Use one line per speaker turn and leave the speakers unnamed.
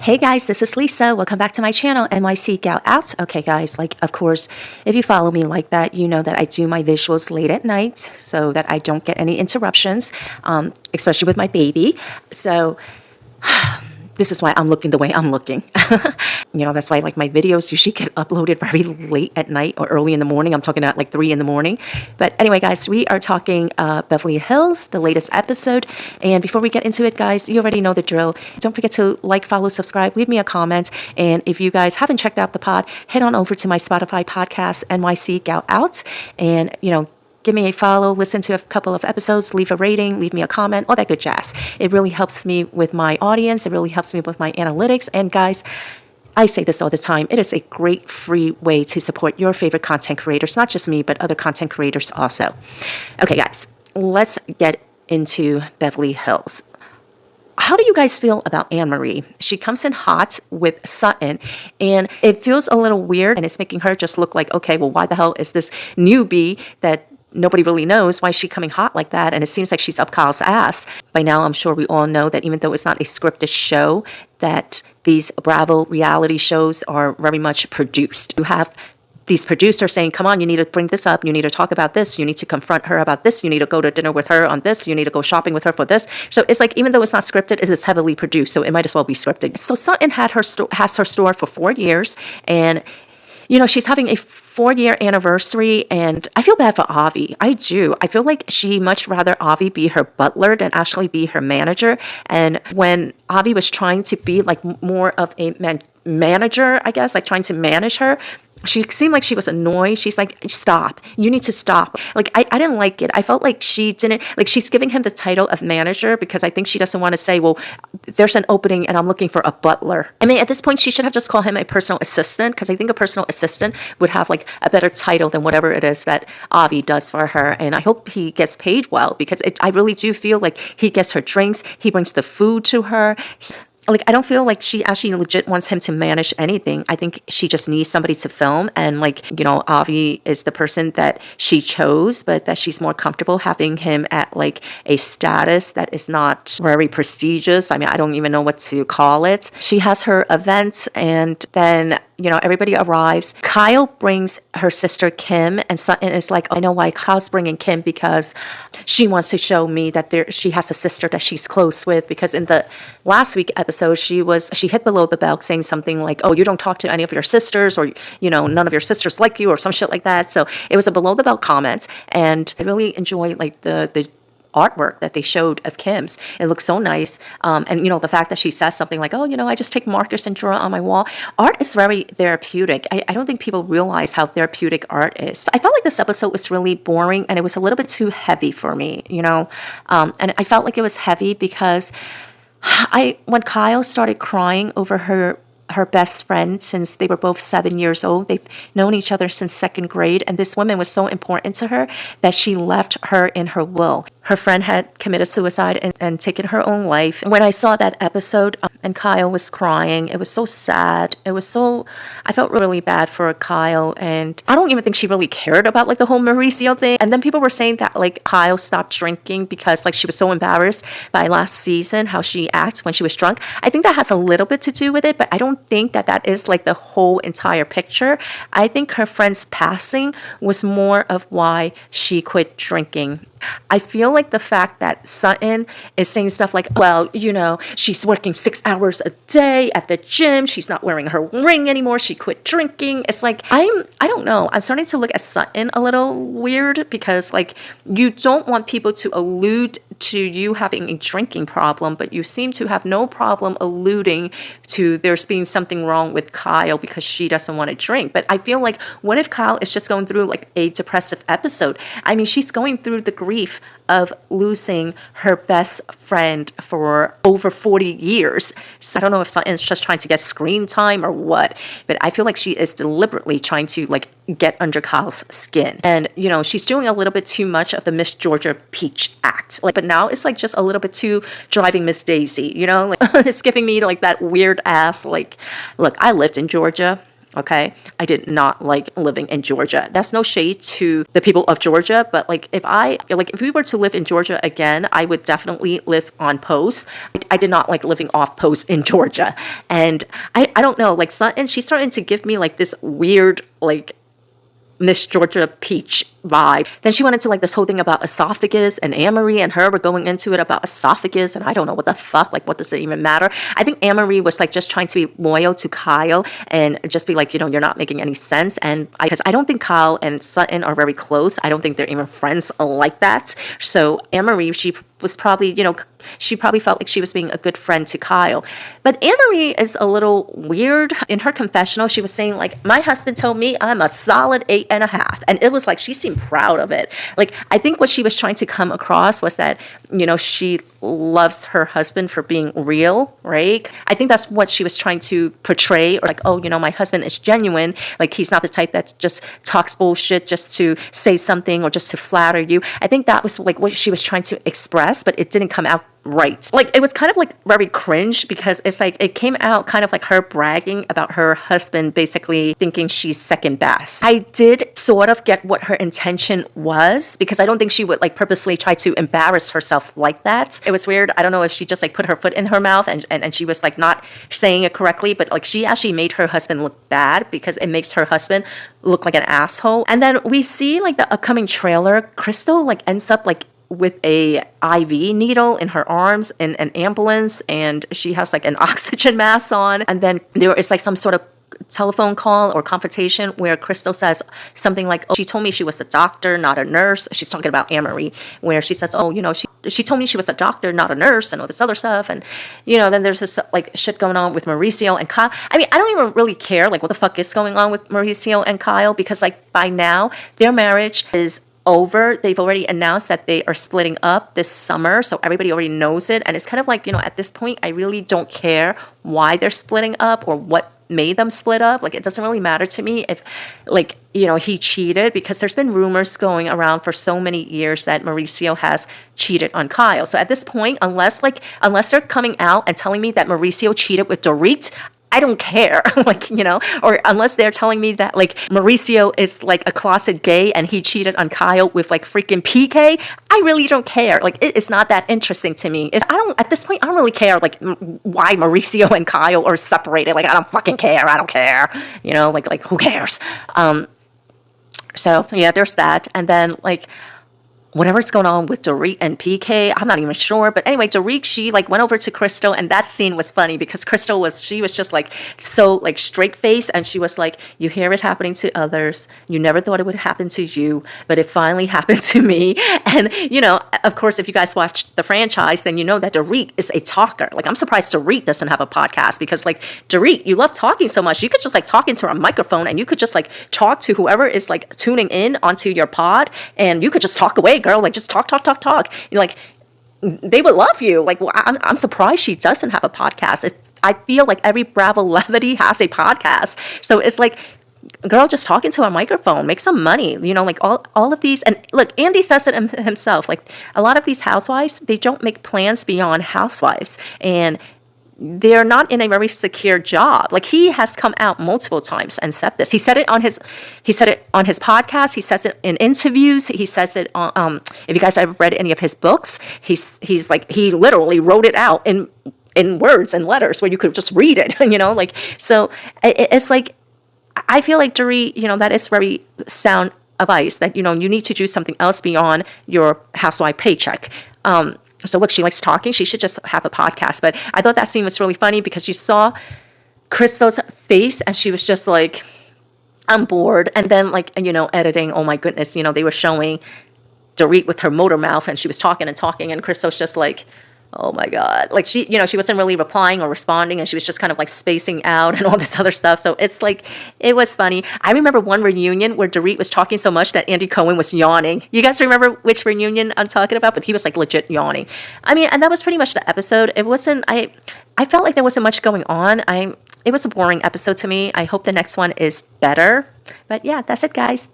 Hey guys, this is Lisa. Welcome back to my channel, NYC Gal Out. Okay guys, of course, if you follow me like that, you know that I do my visuals late at night so that I don't get any interruptions, especially with my baby. So this is why I'm looking the way I'm looking. That's why my videos usually get uploaded very late at night or early in the morning. I'm talking about 3 in the morning. But anyway, guys, we are talking Beverly Hills, the latest episode. And before we get into it, guys, you already know the drill. Don't forget to like, follow, subscribe, leave me a comment. And if you guys haven't checked out the pod, head on over to my Spotify podcast, NYC Gal Out. And, give me a follow, listen to a couple of episodes, leave a rating, leave me a comment, all that good jazz. It really helps me with my audience. It really helps me with my analytics. And guys, I say this all the time. It is a great free way to support your favorite content creators, not just me, but other content creators also. Okay, guys, let's get into Beverly Hills. How do you guys feel about Annemarie? She comes in hot with Sutton, and it feels a little weird, and it's making her just look like, okay, well, why the hell is this newbie that nobody really knows, why is she coming hot like that? And it seems like she's up Kyle's ass. By now, I'm sure we all know that even though it's not a scripted show, that these Bravo reality shows are very much produced. You have these producers saying, come on, you need to bring this up. You need to talk about this. You need to confront her about this. You need to go to dinner with her on this. You need to go shopping with her for this. So it's even though it's not scripted, it is heavily produced. So it might as well be scripted. So Sutton has her store for 4 years. And, she's having a 4-year anniversary, and I feel bad for Avi. I do. I feel like she much rather Avi be her butler than actually be her manager. And when Avi was trying to be more of a manager, I guess, trying to manage her, she seemed like she was annoyed. She's like, stop. You need to stop. I didn't like it. I felt like she didn't, she's giving him the title of manager because I think she doesn't want to say, well, there's an opening and I'm looking for a butler. I mean, at this point, she should have just called him a personal assistant because I think a personal assistant would have a better title than whatever it is that Avi does for her. And I hope he gets paid well because I really do feel like he gets her drinks. He brings the food to her. I don't feel like she actually legit wants him to manage anything. I think she just needs somebody to film. And Avi is the person that she chose, but that she's more comfortable having him at a status that is not very prestigious. I mean, I don't even know what to call it. She has her events, and then everybody arrives. Kyle brings her sister Kim, and Sutton is like, I know why Kyle's bringing Kim because she wants to show me that she has a sister that she's close with. Because in the last week episode, she hit below the belt saying something like, oh, you don't talk to any of your sisters, or none of your sisters like you, or some shit like that. So it was a below the belt comment, and I really enjoy the artwork that they showed of Kim's. It looks so nice. And the fact that she says something like, oh, I just take markers and draw on my wall. Art is very therapeutic. I don't think people realize how therapeutic art is. I felt like this episode was really boring, and it was a little bit too heavy for me, and I felt like it was heavy because when Kyle started crying over her best friend since they were both 7 years old. They've known each other since 2nd grade, and this woman was so important to her that she left her in her will. Her friend had committed suicide and taken her own life. When I saw that episode and Kyle was crying, it was so sad. I felt really bad for Kyle, and I don't even think she really cared about the whole Mauricio thing. And then people were saying that Kyle stopped drinking because she was so embarrassed by last season, how she acts when she was drunk. I think that has a little bit to do with it, but I don't think that is the whole entire picture. I think her friend's passing was more of why she quit drinking. I feel like the fact that Sutton is saying stuff like, well, she's working 6 hours a day at the gym. She's not wearing her ring anymore. She quit drinking. It's I don't know. I'm starting to look at Sutton a little weird because you don't want people to allude to you having a drinking problem, but you seem to have no problem alluding to there's being something wrong with Kyle because she doesn't want to drink. But I feel like, what if Kyle is just going through a depressive episode? I mean, she's going through the grief of losing her best friend for over 40 years. So I don't know if Sutton's just trying to get screen time or what, but I feel like she is deliberately trying to get under Kyle's skin. And, she's doing a little bit too much of the Miss Georgia Peach act. But now it's just a little bit too driving Miss Daisy, it's giving me that weird ass, look, I lived in Georgia. Okay, I did not like living in Georgia. That's no shade to the people of Georgia, but like if we were to live in Georgia again, I would definitely live on post. I did not like living off post in Georgia, and I don't know, like Sutton, she's starting to give me like this weird like Miss Georgia Peach vibe. Then she went into like this whole thing about esophagus, and Annemarie and her were going into it about esophagus, and I don't know what the fuck, like what does it even matter? I think Annemarie was like just trying to be loyal to Kyle and just be like, you know, you're not making any sense. And because I don't think Kyle and Sutton are very close. I don't think they're even friends like that. So Annemarie, she was probably, you know, she probably felt like she was being a good friend to Kyle. But Annemarie is a little weird. In her confessional, she was saying like, my husband told me I'm a solid 8.5. And it was like, she seemed proud of it. Like, I think what she was trying to come across was that, you know, she loves her husband for being real, right? I think that's what she was trying to portray, or like, oh, you know, my husband is genuine. Like, he's not the type that just talks bullshit just to say something or just to flatter you. I think that was like what she was trying to express, but it didn't come out right. Like, it was kind of like very cringe, because it's like it came out kind of like her bragging about her husband basically thinking she's second best. I did sort of get what her intention was, because I don't think she would like purposely try to embarrass herself like that. It was weird. I don't know if she just like put her foot in her mouth and she was like not saying it correctly, but like she actually made her husband look bad, because it makes her husband look like an asshole. And then we see like the upcoming trailer, Crystal like ends up like with a IV needle in her arms in an ambulance, and she has like an oxygen mask on, and then there is like some sort of telephone call or confrontation where Crystal says something like, oh, she told me she was a doctor, not a nurse. She's talking about Annemarie, where she says, oh, you know, she told me she was a doctor, not a nurse, and all this other stuff. And, you know, then there's this like shit going on with Mauricio and Kyle. I mean, I don't even really care like what the fuck is going on with Mauricio and Kyle, because like by now their marriage is over. They've already announced that they are splitting up this summer, so everybody already knows it. And it's kind of like, you know, at this point, I really don't care why they're splitting up or what made them split up. Like, it doesn't really matter to me if, like, you know, he cheated, because there's been rumors going around for so many years that Mauricio has cheated on Kyle. So at this point, unless they're coming out and telling me that Mauricio cheated with Dorit, I don't care, like, you know, or unless they're telling me that like Mauricio is like a closet gay and he cheated on Kyle with like freaking PK, I really don't care. Like, it is not that interesting to me. At this point, I don't really care like why Mauricio and Kyle are separated. Like, I don't fucking care. I don't care. You know, like who cares? So yeah, there's that. And then like, whatever's going on with Dorit and PK, I'm not even sure. But anyway, Dorit, she like went over to Crystal, and that scene was funny because Crystal was just like so like straight face, and she was like, you hear it happening to others. You never thought it would happen to you, but it finally happened to me. And, you know, of course, if you guys watched the franchise, then you know that Dorit is a talker. Like, I'm surprised Dorit doesn't have a podcast, because like, Dorit, you love talking so much. You could just like talk into a microphone, and you could just like talk to whoever is like tuning in onto your pod, and you could just talk away, girl. Like, just talk. You're like, they would love you. Like, well, I'm surprised she doesn't have a podcast. I feel like every Bravo levity has a podcast. So it's like, girl, just talking to a microphone, make some money. You know, like all of these. And look, Andy says it himself. Like, a lot of these housewives, they don't make plans beyond housewives. And they're not in a very secure job. Like, he has come out multiple times and said this. He said it on his podcast. He says it in interviews. He says it on, if you guys have read any of his books, he's like, he literally wrote it out in words and letters where you could just read it, you know, like, so it's like, I feel like Dorit, you know, that is very sound advice, that, you know, you need to do something else beyond your housewife paycheck. So look, she likes talking. She should just have a podcast. But I thought that scene was really funny, because you saw Crystal's face and she was just like, I'm bored. And then like, you know, editing, oh my goodness, you know, they were showing Dorit with her motor mouth, and she was talking, and Crystal's just like, oh my God. Like, she, you know, she wasn't really replying or responding, and she was just kind of like spacing out and all this other stuff. So it's like, it was funny. I remember one reunion where Dorit was talking so much that Andy Cohen was yawning. You guys remember which reunion I'm talking about? But he was like legit yawning. I mean, and that was pretty much the episode. It wasn't, I felt like there wasn't much going on. It was a boring episode to me. I hope the next one is better. But yeah, that's it, guys.